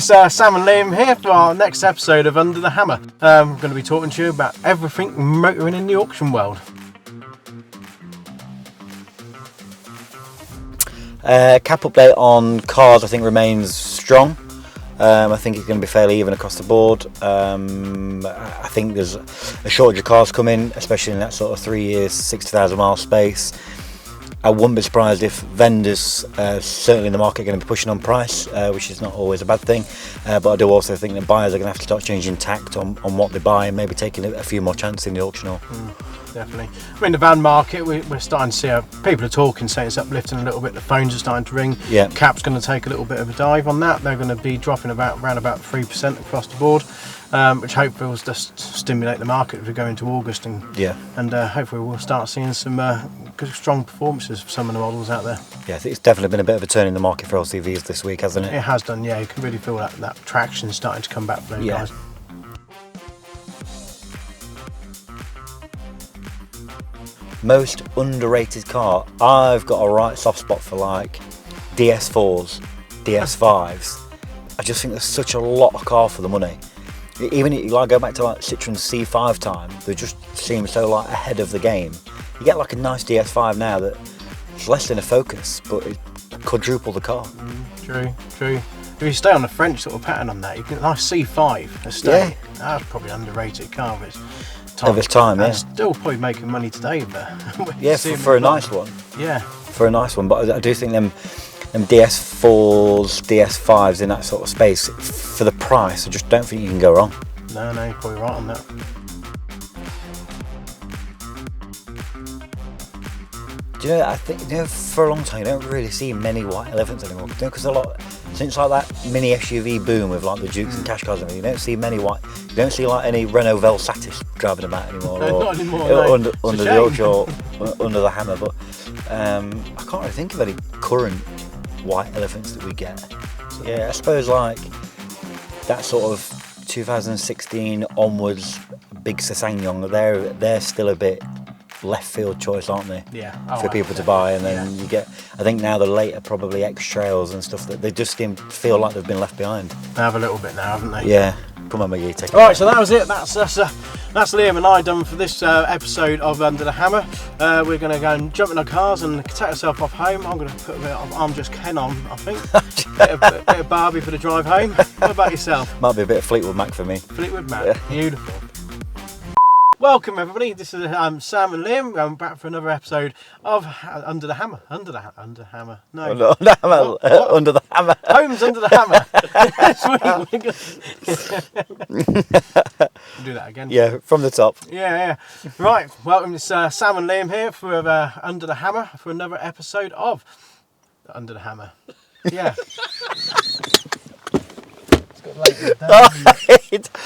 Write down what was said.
It's Sam and Liam here for our next episode of Under the Hammer. I'm going to be talking to you about everything motoring in the auction world. Cap update on cars I think remains strong. I think it's going to be fairly even across the board. I think there's a shortage of cars coming, especially in that sort of 3 years, 60,000 mile space. I wouldn't be surprised if vendors, certainly in the market, are going to be pushing on price, which is not always a bad thing. But I do also think that buyers are going to have to start changing tact on what they buy and maybe taking a few more chances in the auction hall. Definitely. I mean, the van market, we're starting to see people are talking, saying it's uplifting a little bit. The phones are starting to ring. Yeah. Cap's going to take a little bit of a dive on that. They're going to be dropping around about 3% across the board, which hopefully will just stimulate the market as we go into August. And hopefully we'll start seeing some good, strong performances for some of the models out there. Yeah, I think it's definitely been a bit of a turn in the market for LCVs this week, hasn't it? It has done, yeah. You can really feel that traction starting to come back for those guys. Most underrated car. I've got a right soft spot for like DS4s, DS5s. I just think there's such a lot of car for the money. Even if you like go back to like Citroen C5 time, they just seem so like ahead of the game. You get like a nice DS5 now that it's less than a Focus, but it quadruple the car. True. If you stay on the French sort of pattern on that, you get a nice C5 estate. Yeah. That's probably an underrated car of its time. Yeah. Still probably making money today, but yeah, for a nice one. Yeah, for a nice one. But I do think them DS4s, DS5s in that sort of space for the price, I just don't think you can go wrong. No, you're probably right on that. Do you know, I think for a long time you don't really see many white elephants anymore. Because since like that mini SUV boom with like the Dukes and cash cars and everything, you don't see many white. You don't see like any Renault Velsatis driving about anymore. No, or not anymore. Under the Oodle or under the Hammer. But I can't really think of any current white elephants that we get. So, yeah, I suppose like that sort of 2016 onwards, big Ssangyong, they're still a bit left field choice, aren't they? Yeah. For people to buy, and then you get. I think now the later probably X Trails and stuff that they just feel like they've been left behind. They have a little bit now, haven't they? Yeah. Come on, Maggie, take it. All right, so that was it. That's Liam and I done for this episode of Under the Hammer. We're going to go and jump in our cars and take ourselves off home. I'm going to put a bit of I'm Just Ken on, I think. bit of Barbie for the drive home. What about yourself? Might be a bit of Fleetwood Mac for me. Fleetwood Mac, yeah. Beautiful. Welcome everybody, this is Sam and Liam going back for another episode of Under the Hammer. Under the Hammer. No. Under the Hammer. Homes Under the Hammer. Do that again. Yeah, from the top. Yeah. Right, welcome, it's Sam and Liam here for Under the Hammer for another episode of Under the Hammer. Yeah. It's got